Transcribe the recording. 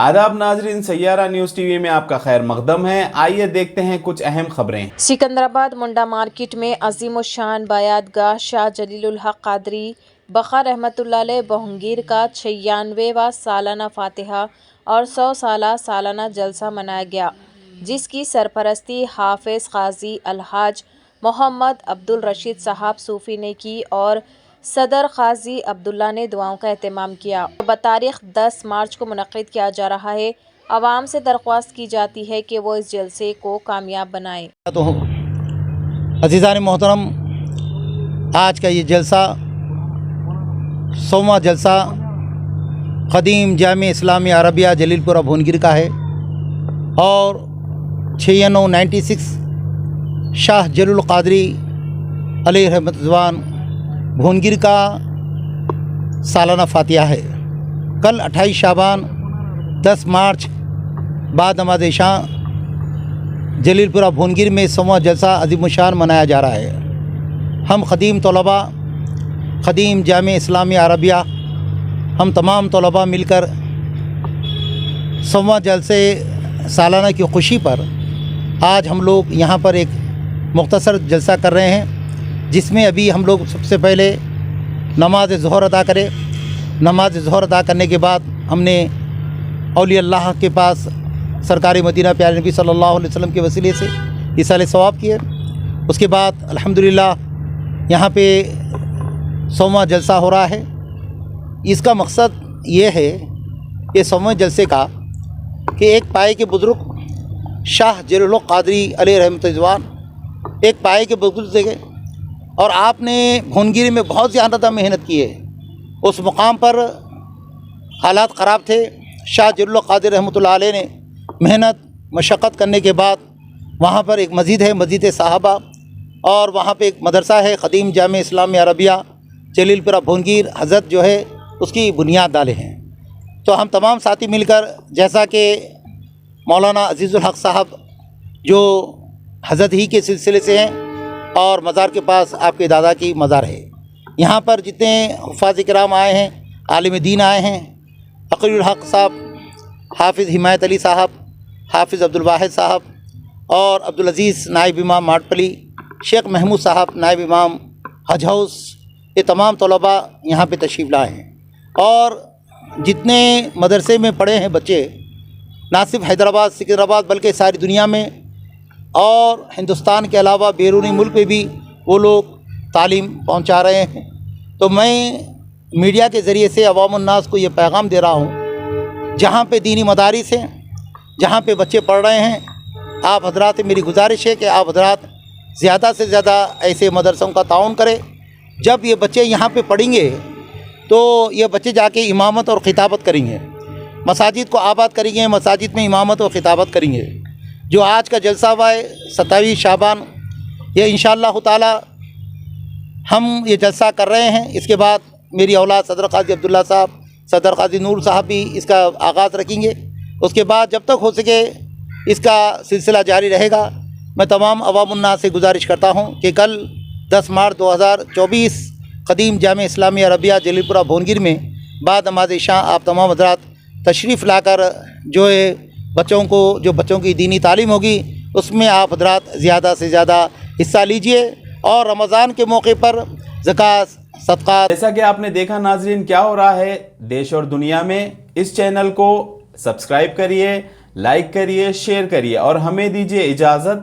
आदाब नाजरीन, Saiyaara news TV में आपका खैर मकदम है। आइए देखते हैं कुछ अहम खबरें। सिकंदराबाद मुंडा मार्केट में अजीम शान बायातगाह शाह जलीलुल हक कादरी बखा रहमतुल्लाह अलैह बहंगीर का 96वां सालाना फातिहा और 100 सालाना जलसा मनाया गया, जिसकी सरपरस्ती हाफिज काजी अलहाज मोहम्मद अब्दुल रशीद साहब सूफी ने की और सदर काजी अब्दुल्ला ने दुआओं का एहतमाम किया। बतारीख 10 मार्च को मुनक्किद किया जा रहा है। आवाम से दरख्वास्त की जाती है कि वो इस जलसे को कामयाब बनाएं। तो अज़ीज़ान मोहतरम, आज का ये जलसा 100वां जलसा क़दीम जामे इस्लामी अरबिया जलीलपुरा भुवनगिर का है और 96 शाह जलीलुल कादरी अलैहि रहमतुल्लाह भुवनगिर का सालाना फातिहा है। कल 28 शाबान 10 मार्च बाद नमाज इशा जलीलपुरा भुवनगिर में 100वां जलसा अज़ीमुशान मनाया जा रहा है। हम ख़दीम तलबा ख़दीम जामे इस्लामी अरबिया हम तमाम तलबा मिलकर 100वां जलसे सालाना की खुशी पर आज हम लोग यहाँ पर एक मुख्तसर जलसा कर रहे हैं, जिसमें अभी हम लोग सबसे पहले नमाज ज़ोहर अदा करें। नमाज ज़ोहर अदा करने के बाद हमने औलिया अल्लाह के पास सरकारी मदीना प्यारे नबी सल्लल्लाहु अलैहि वसल्लम के वसीले से इसाले सवाब किए। उसके बाद अल्हम्दुलिल्लाह यहाँ पे 100वां जलसा हो रहा है। इसका मकसद ये है कि 100वें जलसे का कि एक पाए के बुज़ुर्ग शाह जलीलुल कादरी अलैहि रहमतुल्लाह एक पाए के बुज़ुर्ग थे और आपने भुवनगिर में बहुत ज़्यादा मेहनत की है। उस मुकाम पर हालात ख़राब थे। शाह जलीलुल कादरी रहमतुल्लाह अलैह ने मेहनत मशक्क़त करने के बाद वहाँ पर एक मस्जिद है, मस्जिद साहबा, और वहाँ पे एक मदरसा है ख़दीम जामे इस्लामी अरबिया जलीलपुरा भुवनगिर हज़रत जो है उसकी बुनियाद डाले हैं। तो हम तमाम साथी मिलकर, जैसा कि मौलाना अज़ीज़ुल हक साहब जो हज़रत ही के सिलसिले से हैं और मज़ार के पास आपके दादा की मज़ार है, यहाँ पर जितने हुफ़ाज़ किराम आए हैं, आलिम दीन आए हैं, अक़ीलुल हक साहब, हाफिज़ हिमायत अली साहब, हाफिज़ अब्दुल वाहिद साहब और अब्दुल अज़ीज़ नायब इमाम माटपली, शेख महमूद साहब नायब इमाम हज हाउस, ये तमाम तलबा यहाँ पे तशरीफ़ लाए हैं। और जितने मदरसे में पढ़े हैं बच्चे, ना सिर्फ हैदराबाद सिकंदराबाद बल्कि सारी दुनिया में और हिंदुस्तान के अलावा बैरूनी मुल्क में भी वो लोग तालीम पहुँचा रहे हैं। तो मैं मीडिया के ज़रिए से अवामुन्नास को ये पैगाम दे रहा हूँ, जहाँ पे दीनी मदारिस हैं, जहाँ पे बच्चे पढ़ रहे हैं, आप हजरात, मेरी गुजारिश है कि आप हजरात ज़्यादा से ज़्यादा ऐसे मदरसों का ताउन करें। जब ये बच्चे यहाँ पे पढ़ेंगे तो ये बच्चे जाके इमामत और ख़िताबत करेंगे, मसाजिद को आबाद करेंगे, मसाजिद में इमामत और ख़िताबत करेंगे। जो आज का जलसा हुआ है 27 शाबान, ये इंशाअल्लाह ताला हम ये जलसा कर रहे हैं। इसके बाद मेरी औलाद सदर काजी अब्दुल्ला साहब, सदर काजी नूर साहब भी इसका आगाज़ रखेंगे। उसके बाद जब तक हो सके इसका सिलसिला जारी रहेगा। मैं तमाम अवामुन्नास से गुजारिश करता हूँ कि कल 10 मार्च 2024 क़दीम जामे इस्लामी अरबिया जलीलपुरा भुवनगिर में बाद नमाज इशा आप तमाम हज़रात तशरीफ़ लाकर जो है बच्चों की दीनी तालीम होगी, उसमें आप हज़रात ज़्यादा से ज़्यादा हिस्सा लीजिए और रमज़ान के मौके पर ज़कात सदक़ात। जैसा कि आपने देखा नाजरीन, क्या हो रहा है देश और दुनिया में। इस चैनल को सब्सक्राइब करिए, लाइक करिए, शेयर करिए और हमें दीजिए इजाज़त।